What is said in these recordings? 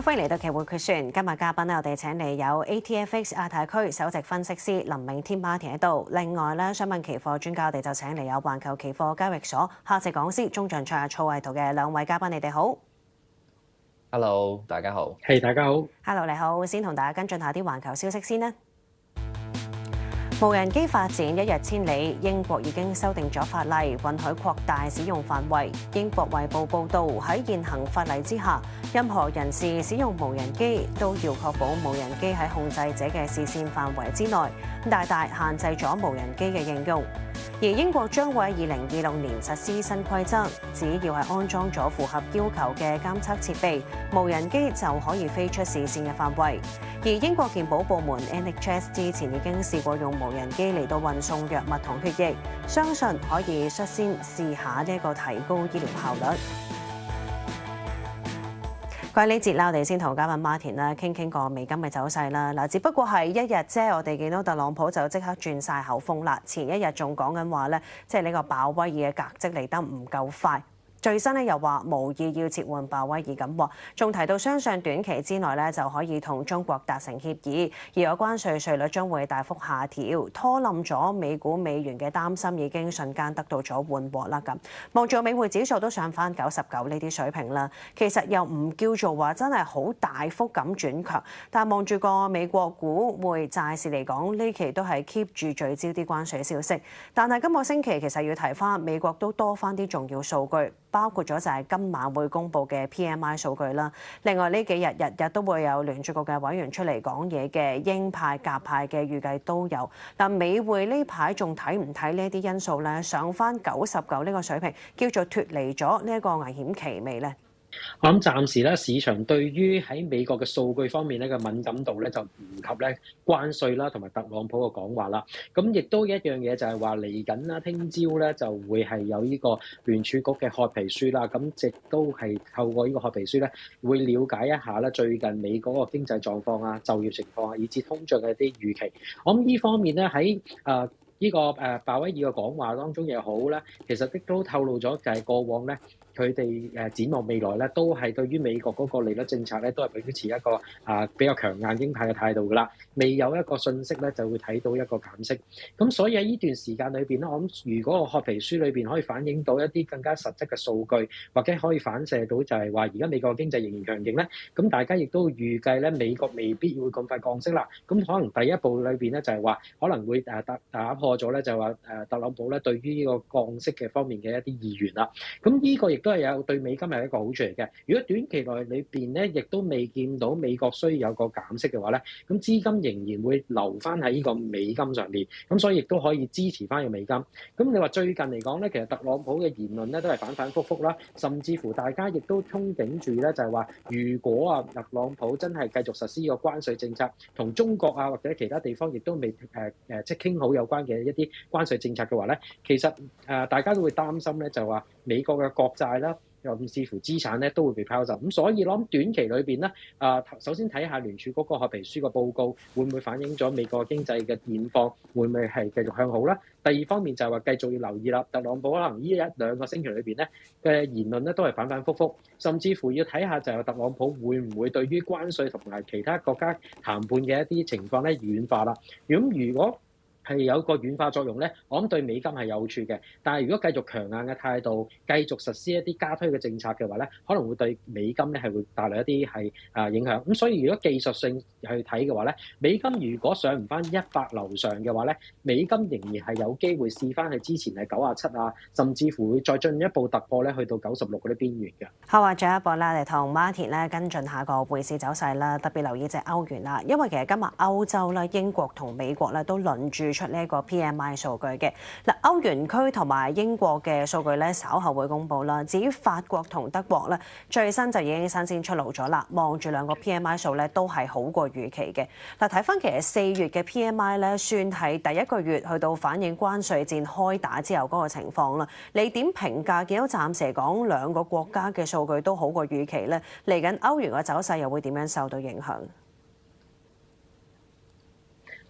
歡迎嚟到期貨決算。今日嘉賓咧，我哋請嚟有 ATFX 亞太區首席分析師林銘添 Martin 喺度。另外咧，想問期貨專家，我哋就請嚟有環球期貨交易所客席講師鍾進卓曹維圖嘅兩位嘉賓，你哋好。Hello， 大家好。係，大家好。Hello， 你好。先同大家跟進下啲環球消息先啦。無人機發展一日千里，英國已經修訂咗法例，允許擴大使用範圍。英國衛報報導，喺現行法例之下，任何人士使用無人機都要確保無人機喺控制者嘅視線範圍之內，大大限制咗無人機嘅應用。而英國將會喺2026年實施新規則，只要係安裝咗符合要求嘅監測設備，無人機就可以飛出視線嘅範圍。而英國健保部門 NHS 之前已經試過用無人機嚟到運送藥物同血液，相信可以率先試下呢個提高醫療效率。關於呢節啦，我哋先同嘉賓 Martin 啦傾個美金嘅走勢啦。嗱，只不過係一日啫，我哋見到特朗普就即刻轉晒口風啦。前一日仲講緊話咧，即係呢個鮑威爾嘅革職嚟得唔夠快。最新咧又話無意要撤換鮑威爾咁喎，仲提到相信短期之內咧就可以同中國達成協議，而有關稅率將會大幅下調，拖冧咗美股美元嘅擔心已經瞬間得到咗緩和啦。咁望住美匯指數都上翻99呢啲水平啦，其實又唔叫做話真係好大幅咁轉強，但係望住個美國股匯債市嚟講，呢期都係 keep 住聚焦啲關稅消息。但係今個星期其實要提翻美國都多翻啲重要數據。包括咗就係今晚會公布嘅 PMI 數據啦。另外呢幾日日日都會有聯儲局嘅委員出嚟講嘢嘅，鷹派鴿派嘅預計都有。但美匯呢排仲睇唔睇呢啲因素咧？上翻99呢個水平，叫做脫離咗呢一個危險期未咧？我諗暫時咧，市場對於喺美國嘅數據方面咧嘅敏感度咧就唔及咧關稅啦，同埋特朗普嘅講話啦。咁亦都一樣嘢就係話嚟緊啦，聽朝咧就會係有呢個聯儲局嘅褐皮書啦。咁亦都係透過呢個褐皮書咧，會了解一下咧最近美國個經濟狀況啊、就業情況啊，以至通脹嘅一啲預期。我諗呢方面咧喺呢個鮑威爾嘅講話當中又好咧，其實亦都透露咗就係過往咧。佢哋展望未來咧，都係對於美國嗰個利率政策咧，都係保持一個比較強硬鷹派嘅態度㗎啦。未有一個訊息咧，就會睇到一個減息。咁所以喺呢段時間裏邊咧，我諗如果個褐皮書裏邊可以反映到一啲更加實質嘅數據，或者可以反射到就係話而家美國經濟仍然強勁咧，咁大家亦都預計咧美國未必會咁快降息啦。咁可能第一步裏邊咧就係話可能會打破咗咧就係話特朗普咧對於呢個降息嘅方面嘅一啲意願啦。咁呢個亦都係有對美金係一個好處嚟嘅。如果短期內裏邊咧，亦都未見到美國需要有個減息嘅話咧，咁資金仍然會留翻喺呢個美金上面，咁所以亦都可以支持翻個美金。咁你話最近嚟講咧，其實特朗普嘅言論咧都係反反覆覆啦，甚至乎大家亦都憧憬住咧，就係話如果特朗普真係繼續實施呢個關稅政策，同中國或者其他地方亦都未即係傾好有關嘅一啲關稅政策嘅話咧，其實大家都會擔心咧，就話美國嘅國債啦，甚至乎資產咧都會被拋售。咁所以我諗短期裏邊咧，首先睇下聯儲嗰個褐皮書嘅報告會唔會反映咗美國經濟嘅現況，會唔會係繼續向好啦？第二方面就係話繼續要留意啦，特朗普可能呢1-2個星期裏邊咧嘅言論咧都係反反覆覆，甚至乎要睇下就係特朗普會唔會對於關稅同埋其他國家談判嘅一啲情況咧軟化啦。如果係有個軟化作用咧，我諗對美金係有處嘅。但係如果繼續強硬嘅態度，繼續實施一啲加推嘅政策嘅話咧，可能會對美金咧係會帶來一啲係影響。咁所以如果技術性去睇嘅話咧，美金如果上唔翻100樓上嘅話咧，美金仍然係有機會試翻去之前係97啊，甚至乎會再進一步突破咧去到96嗰啲邊緣嘅。好啊，進一步啦，嚟同 Martin 咧跟進下個匯市走勢啦，特別留意隻歐元啦，因為其實今日歐洲啦、英國同美國咧都輪住出呢一個 PMI 數據嘅。嗱，歐元區同埋英國嘅數據咧稍後會公布啦。至於法國同德國咧，最新就已經新鮮出爐咗啦。望住兩個 PMI 數咧都係好過預期嘅。嗱，睇翻其實4月嘅 PMI 咧，算係第一個月去到反映關稅戰開打之後嗰個情況啦。你點評價？見到暫時嚟講兩個國家嘅數據都好過預期咧，嚟緊歐元嘅走勢又會點樣受到影響？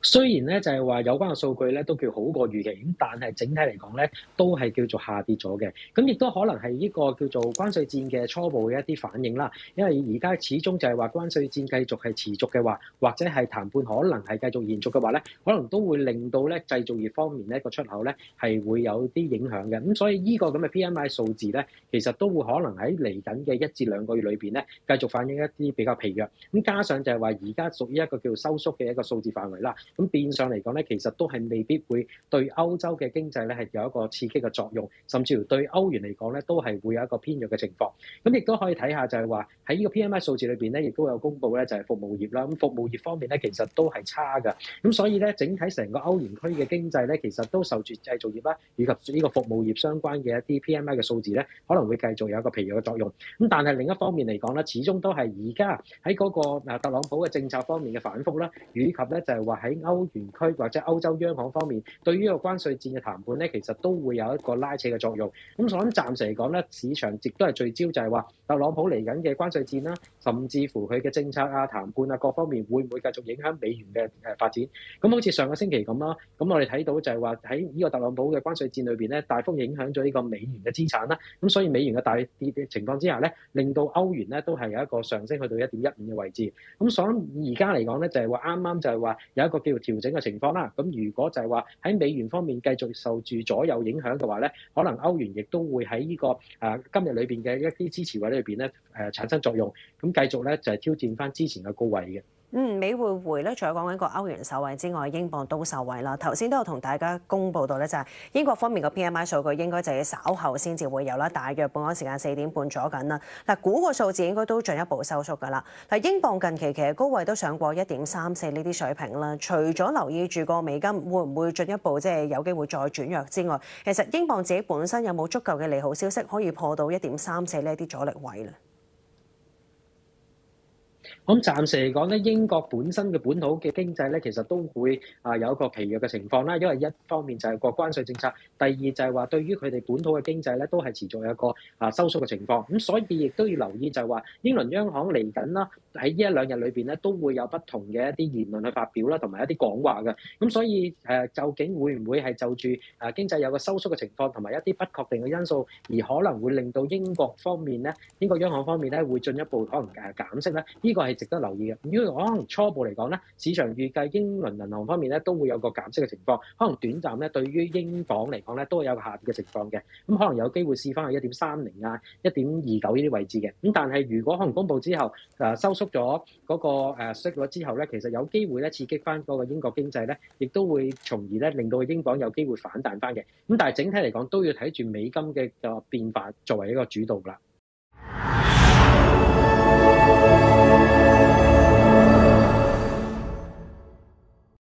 雖然咧就係話有關嘅數據咧都叫好過預期，咁但係整體嚟講咧都係叫做下跌咗嘅。咁亦都可能係呢個叫做關稅戰嘅初步嘅一啲反應啦。因為而家始終就係話關稅戰繼續係持續嘅話，或者係談判可能係繼續延續嘅話咧，可能都會令到咧製造業方面咧個出口咧係會有啲影響嘅。咁所以呢個咁嘅 PMI 數字咧，其實都會可能喺嚟緊嘅1至2個月裏邊咧繼續反映一啲比較疲弱。咁加上就係話而家屬於一個叫收縮嘅一個數字範圍啦。咁變相嚟講咧，其實都係未必會對歐洲嘅經濟咧係有一個刺激嘅作用，甚至乎對歐元嚟講咧都係會有一個偏弱嘅情況。咁亦都可以睇下就係話喺呢個 PMI 數字裏邊咧，亦都有公布咧就係服務業啦。咁服務業方面咧，其實都係差㗎。咁所以咧，整體成個歐元區嘅經濟咧，其實都受住製造業啦，以及呢個服務業相關嘅一啲 PMI 嘅數字咧，可能會繼續有一個疲弱嘅作用。咁但係另一方面嚟講咧，始終都係而家喺嗰個特朗普嘅政策方面嘅反覆啦，以及咧就係話喺歐元區或者歐洲央行方面對於呢個關稅戰嘅談判咧，其實都會有一個拉扯嘅作用。咁我諗暫時嚟講咧，市場亦都係聚焦就係話特朗普嚟緊嘅關稅戰啦，甚至乎佢嘅政策啊、談判啊各方面會唔會繼續影響美元嘅發展？咁好似上個星期咁啦，咁我哋睇到就係話喺呢個特朗普嘅關稅戰裏邊咧，大幅影響咗呢個美元嘅資產啦。咁所以美元嘅大跌嘅情況之下咧，令到歐元咧都係有一個上升去到1.15嘅位置。咁所以而家嚟講咧，就係話啱啱就係話有一個叫做調整嘅情況啦。咁如果就係話喺美元方面繼續受住左右影響嘅話咧，可能歐元亦都會喺呢個今日裏邊嘅一啲支持位裏邊咧產生作用。咁繼續咧就係挑戰翻之前嘅高位嘅。美匯回咧，除咗講緊個歐元受惠之外，英鎊都受惠啦。頭先都有同大家公佈到咧，就係英國方面個 PMI 數據應該就係稍後先至會有啦，大約本港時間4點半左緊啦。嗱，估個數字應該都進一步收縮㗎啦。嗱，英鎊近期其實高位都上過1.34呢啲水平啦。除咗留意住個美金會唔會進一步即係有機會再轉弱之外，其實英鎊自己本身有冇足夠嘅利好消息可以破到1.34呢啲阻力位咧？咁暫時嚟講咧，英國本身嘅本土嘅經濟咧，其實都會有一個疲弱嘅情況啦。因為一方面就係個關稅政策，第二就係話對於佢哋本土嘅經濟咧，都係持續有一個收縮嘅情況。咁所以亦都要留意就係話，英倫央行嚟緊啦，喺呢1-2日裏邊咧，都會有不同嘅一啲言論去發表啦，同埋一啲講話嘅。咁所以究竟會唔會係就住經濟有個收縮嘅情況，同埋一啲不確定嘅因素，而可能會令到英國方面咧，英國央行方面咧，會進一步可能減息咧？呢個係值得留意嘅。如果可能初步嚟講咧，市場預計英倫銀行方面咧都會有個減息嘅情況，可能短暫咧對於英鎊嚟講咧都會有個下跌嘅情況嘅。咁可能有機會試翻去1.30啊、1.29呢啲位置嘅。咁但係如果可能公佈之後收縮咗嗰個息率之後咧，其實有機會咧刺激翻嗰個英國經濟咧，亦都會從而咧令到英鎊有機會反彈翻嘅。咁但係整體嚟講都要睇住美金嘅變化作為一個主導啦。